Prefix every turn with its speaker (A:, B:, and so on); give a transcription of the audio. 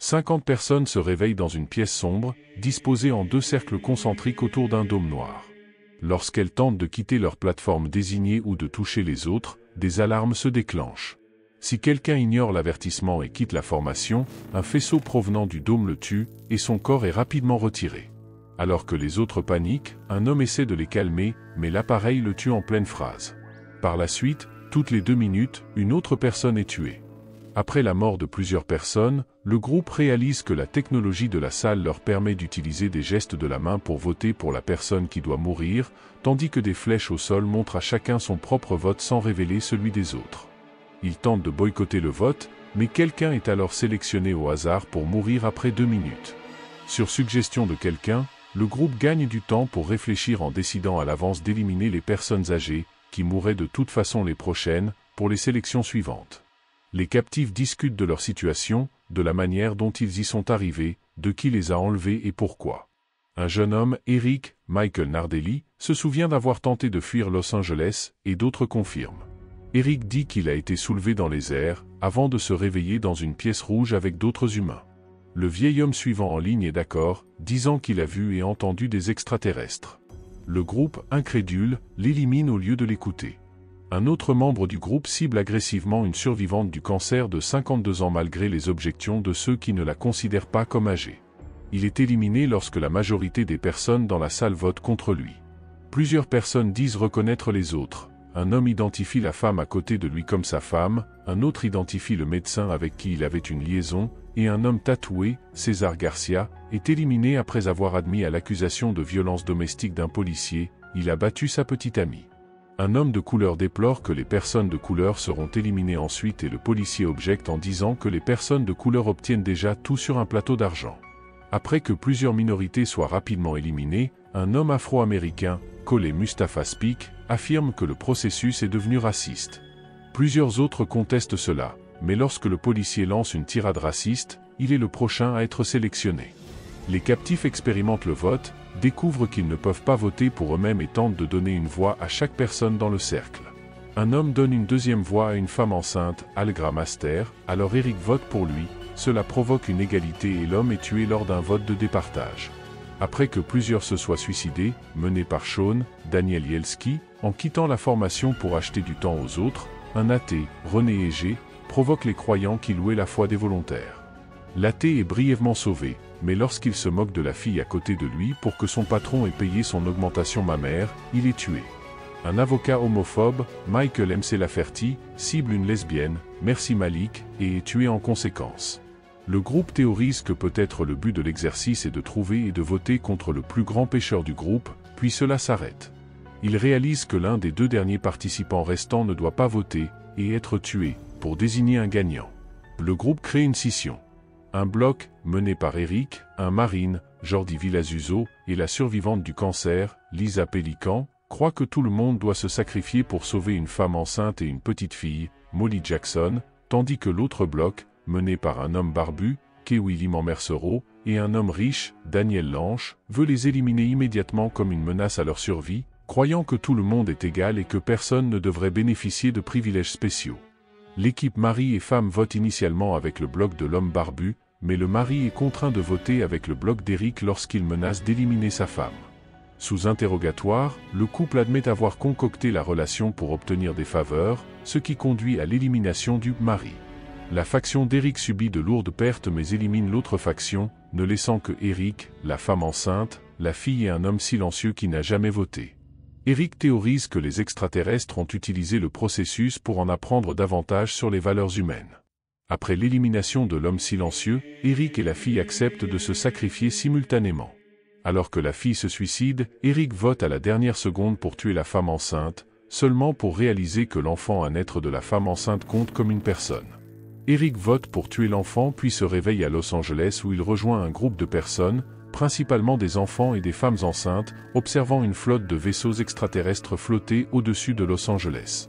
A: 50 personnes se réveillent dans une pièce sombre, disposée en 2 cercles concentriques autour d'un dôme noir. Lorsqu'elles tentent de quitter leur plateforme désignée ou de toucher les autres, des alarmes se déclenchent. Si quelqu'un ignore l'avertissement et quitte la formation, un faisceau provenant du dôme le tue, et son corps est rapidement retiré. Alors que les autres paniquent, un homme essaie de les calmer, mais l'appareil le tue en pleine phrase. Par la suite, toutes les 2 minutes, une autre personne est tuée. Après la mort de plusieurs personnes, le groupe réalise que la technologie de la salle leur permet d'utiliser des gestes de la main pour voter pour la personne qui doit mourir, tandis que des flèches au sol montrent à chacun son propre vote sans révéler celui des autres. Ils tentent de boycotter le vote, mais quelqu'un est alors sélectionné au hasard pour mourir après 2 minutes. Sur suggestion de quelqu'un, le groupe gagne du temps pour réfléchir en décidant à l'avance d'éliminer les personnes âgées, qui mourraient de toute façon les prochaines, pour les sélections suivantes. Les captifs discutent de leur situation, de la manière dont ils y sont arrivés, de qui les a enlevés et pourquoi. Un jeune homme, Eric, Michael Nardelli, se souvient d'avoir tenté de fuir Los Angeles, et d'autres confirment. Eric dit qu'il a été soulevé dans les airs, avant de se réveiller dans une pièce rouge avec d'autres humains. Le vieil homme suivant en ligne est d'accord, disant qu'il a vu et entendu des extraterrestres. Le groupe, incrédule, l'élimine au lieu de l'écouter. Un autre membre du groupe cible agressivement une survivante du cancer de 52 ans malgré les objections de ceux qui ne la considèrent pas comme âgée. Il est éliminé lorsque la majorité des personnes dans la salle votent contre lui. Plusieurs personnes disent reconnaître les autres. Un homme identifie la femme à côté de lui comme sa femme, un autre identifie le médecin avec qui il avait une liaison, et un homme tatoué, César Garcia, est éliminé après avoir admis à l'accusation de violence domestique d'un policier, il a battu sa petite amie. Un homme de couleur déplore que les personnes de couleur seront éliminées ensuite et le policier objecte en disant que les personnes de couleur obtiennent déjà tout sur un plateau d'argent. Après que plusieurs minorités soient rapidement éliminées, un homme afro-américain, Kole Mustafa Speak, affirme que le processus est devenu raciste. Plusieurs autres contestent cela, mais lorsque le policier lance une tirade raciste, il est le prochain à être sélectionné. Les captifs expérimentent le vote, découvrent qu'ils ne peuvent pas voter pour eux-mêmes et tentent de donner une voix à chaque personne dans le cercle. Un homme donne une deuxième voix à une femme enceinte, Algra Master, alors Eric vote pour lui, cela provoque une égalité et l'homme est tué lors d'un vote de départage. Après que plusieurs se soient suicidés, menés par Sean, Daniel Yelski, en quittant la formation pour acheter du temps aux autres, un athée, René Égé, provoque les croyants qui louaient la foi des volontaires. L'athée est brièvement sauvé, mais lorsqu'il se moque de la fille à côté de lui pour que son patron ait payé son augmentation mammaire, il est tué. Un avocat homophobe, Michael MC Laferty, cible une lesbienne, Merci Malik, et est tué en conséquence. Le groupe théorise que peut-être le but de l'exercice est de trouver et de voter contre le plus grand pécheur du groupe, puis cela s'arrête. Il réalise que l'un des 2 derniers participants restants ne doit pas voter, et être tué, pour désigner un gagnant. Le groupe crée une scission. Un bloc, mené par Eric, un marine, Jordi Villazuso, et la survivante du cancer, Lisa Pélican, croit que tout le monde doit se sacrifier pour sauver une femme enceinte et une petite fille, Molly Jackson, tandis que l'autre bloc, mené par un homme barbu, Kewi Liman-Mercereau, et un homme riche, Daniel Lanche, veut les éliminer immédiatement comme une menace à leur survie, croyant que tout le monde est égal et que personne ne devrait bénéficier de privilèges spéciaux. L'équipe mari et femme vote initialement avec le bloc de l'homme barbu, mais le mari est contraint de voter avec le bloc d'Eric lorsqu'il menace d'éliminer sa femme. Sous interrogatoire, le couple admet avoir concocté la relation pour obtenir des faveurs, ce qui conduit à l'élimination du mari. La faction d'Eric subit de lourdes pertes mais élimine l'autre faction, ne laissant que Eric, la femme enceinte, la fille et un homme silencieux qui n'a jamais voté. Eric théorise que les extraterrestres ont utilisé le processus pour en apprendre davantage sur les valeurs humaines. Après l'élimination de l'homme silencieux, Eric et la fille acceptent de se sacrifier simultanément. Alors que la fille se suicide, Eric vote à la dernière seconde pour tuer la femme enceinte, seulement pour réaliser que l'enfant à naître de la femme enceinte compte comme une personne. Eric vote pour tuer l'enfant puis se réveille à Los Angeles où il rejoint un groupe de personnes, principalement des enfants et des femmes enceintes, observant une flotte de vaisseaux extraterrestres flotter au-dessus de Los Angeles.